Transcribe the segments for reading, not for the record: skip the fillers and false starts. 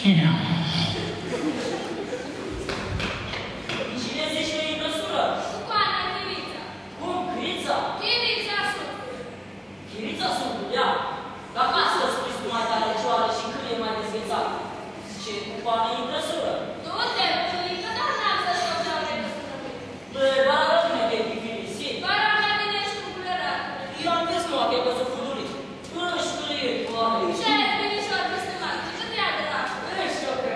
Cine zici că e trăsură? Coana, Chirița. Cum? Chirița? Chirița sunt. Chirița sunt, ia. Dar ca să spui cu mai tare cioară și când e mai dezghețat? Zice, cu coana e trăsură. Du-te, bulică, dar n-am să știu vreau de trăsură. Bă, bara rămâne că e pifilisit. Bara mea din ești cu culerat. Eu am văzut mă că e văzut fudurit. Nu știu că e coana. Ce? Venișor, blestemat. Ce te ia de la? Nu știu că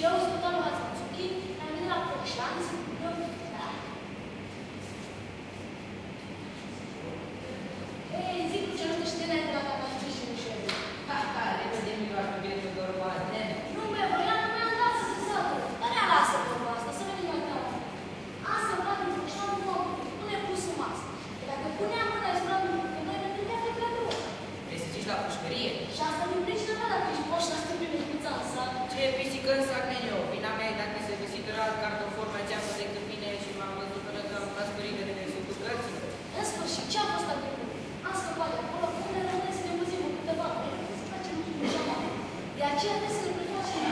eu sunt total Hatsuki, am venit la Porșanț, Ei, zic cu ce nu știu de la tata și Mișel. Ha, repede mi luași pe biletul de urmat, nene. Nu, bă, voiam nu mi-am dat să se satură. Dar ea lasă vorba asta, să venim mai tare. Asta îmi place din Porșanț, nu ne pus în masă. Dacă puneam mâna ispravă pe noi, ne prindea pe prea rău. Vrei să zici la pușcărie? Și asta mi-e pricină dacă ești poșta să te prinde cuța în sac. Ce pisică în sac, nene? Vina mea e dacă se găsit alt cartofor mai țeapă decât mine și m-am văzut până că am răspărit de demersul cărții. În sfârșit, ce a fost acolo? Am scăpat de acolo, unde rămâne să ne muzim cu câteva vreme, să facem un pijama. De aceea trebuie să le prefacem,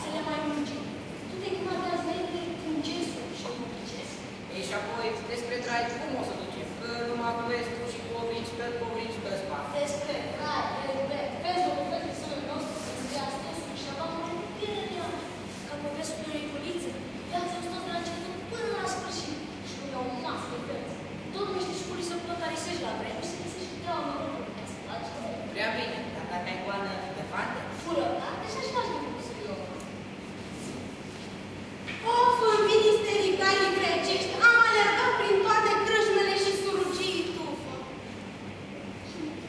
să le mai lungim. Tu te chimatează înainte din gestul și nu ghicesc. Ei, și apoi, despre trai, cum o să ducem? Că numai vezi tu și povrici pe spate. Despre trai, vezi o poveste sănul nostru, că se dea stresul și aveam mai bine de ea. Ca povestea unei polițe, viața îmi stă de la început până la sfârșit. Și nu iau un masă de viață. Tot nu știi școlii să plătarisești la vreme și să găsești câteva mărunuri. Îți place? Prea bine, dar dacă ai goană de fante? Fură, dar deja și faci lucruri să eu. Of, în vin istericalii grecești, am alergat prin toate crâșmele și surucii tufă.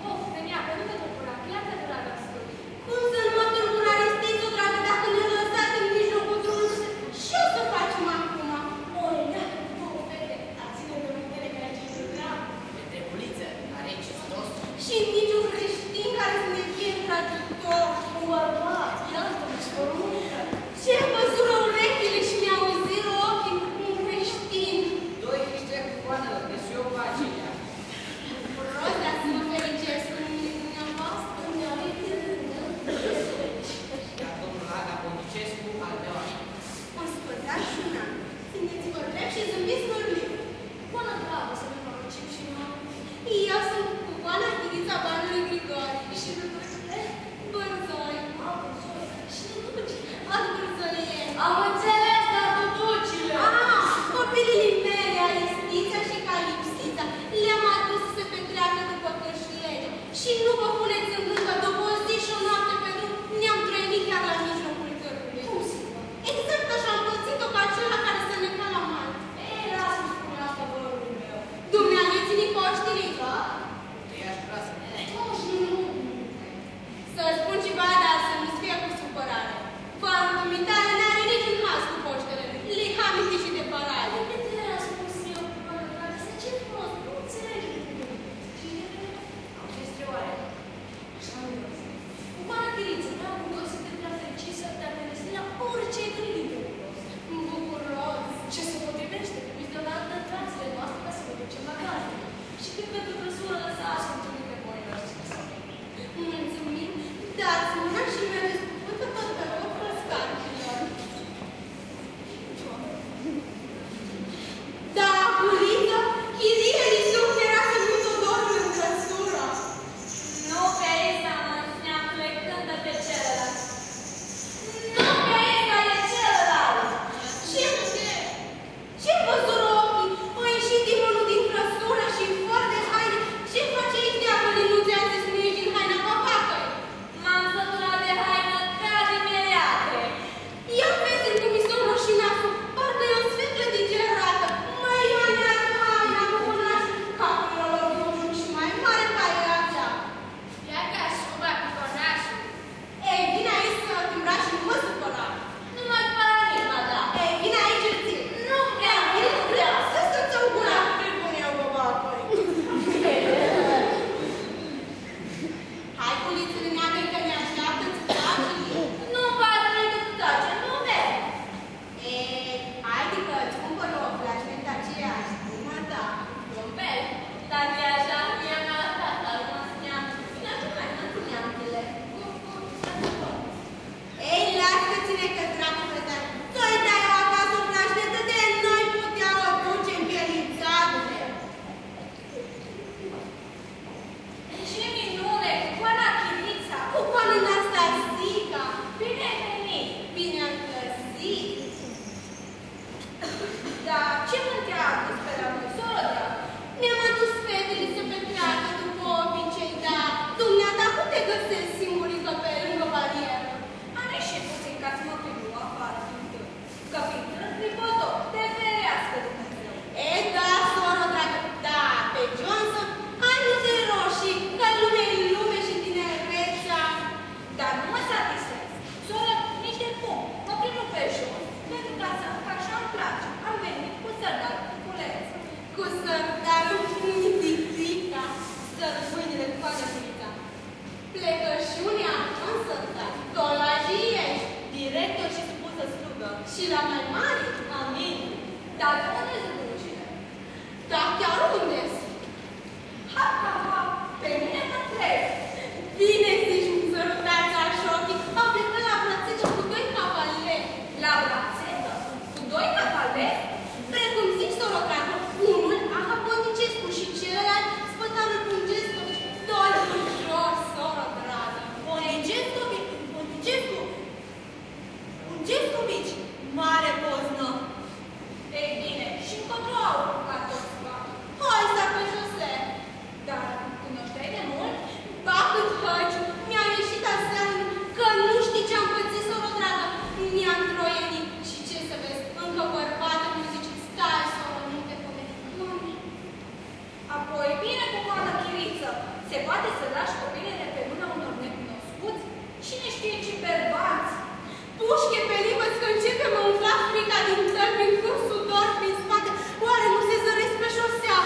Of, Veniacă, nu te tulbura, că iată dragă stări. Cum să nu mă tulbura, Ristițu, dragă, dacă ne-a lăsat în mijlocul drumului? Ce o să facem acum? O, Veniacă, cu două fete, dar ține de mântele care ce se vrea. De trebuliță, are ce stos. Și niciun creștin care să ne fie întrajutor. Un bărbat, iată, mi sporuncă. Ce văzură urechile și mi-au auzit ochii un creștin. Doi creștini cu goană, că și eu face ea. Rozea să mă fericesc în dumneavoastră. Îmi aminte de Iar domnul Aga Bondicescu, al meu amic. Mă scăldați una. Țineți-vă drept și zâmbiți mărliu. bună dragă să ne prorocim și noi. Eu sunt cu Goana Chirița banului Grigore și Bărzoi. Și nu duci. Ad Bărzălie. Am înțeles, dar tu ducile. Copilii mele, Alistița și Calipsița, le-am adus să se petreacă după cășlege. Și nu vă puneți în gând că după o zi și o noapte pe drum ne-am trăinit chiar la mijlocul cărului. Cum se va? Exact așa am pățit-o ca acela care se neca la mare. Ei, lasă-mi spune asta bărului meu. Dumnealui ține coștilii. Da? Tu i-aș vrea să ne Nu, și nu. Să spun ceva, dar să nu-ți fie cu supărare. Farul dumitare n-are niciun mas Și la mai mare? Amin. Dar unde se duce? Da, chiar unde? Ha, ha, ha, pe mine mă întreb. Bine zici, sărutați așa ochii. Am plecat la Brățești cu 2 cavaleri. La Brațetă? Cu 2 cavaleri? Precum zici, sorotragă, unul Aha Ponticescu și celălalt Spătarul Pungescovici. Doi ușor, sorotragă. Pungescovici, mare poznă. Ei bine, și încotro au apucat toți bani. Hai să pe șosea. Dar cunoșteai de mult? Ba cât hăciu, mi-a ieșit aseară că nu știi ce-am pățit, sorotragă. Mi-am troienit. Și ce să vezi, încă bărbatul mi zice, stai, soră, nu te pomeni. Mami, Apoi, bine cu coadă chiriță. Se poate să lași copilele pe mâna unor necunoscuți? Cine știe ce bărbați? pușche pe limbă, că începe mă umfla frica din tări, prin cursul dor, prin spate. Oare nu se zăresc pe șosea?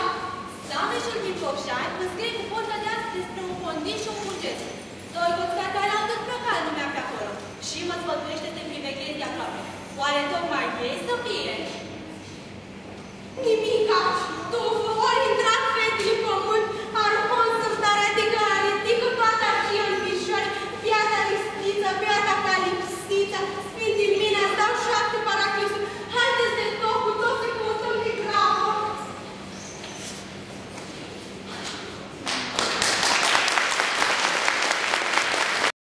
Sameșul din Focșani îmi scrie cu poza de azi despre un condiș și un burgesc. Doi goțca care au desprăcat lumea pe acolo. Și mă sfătuiește să-mi privechezi de aproape. Oare tocmai ei să fie? Nimica, tu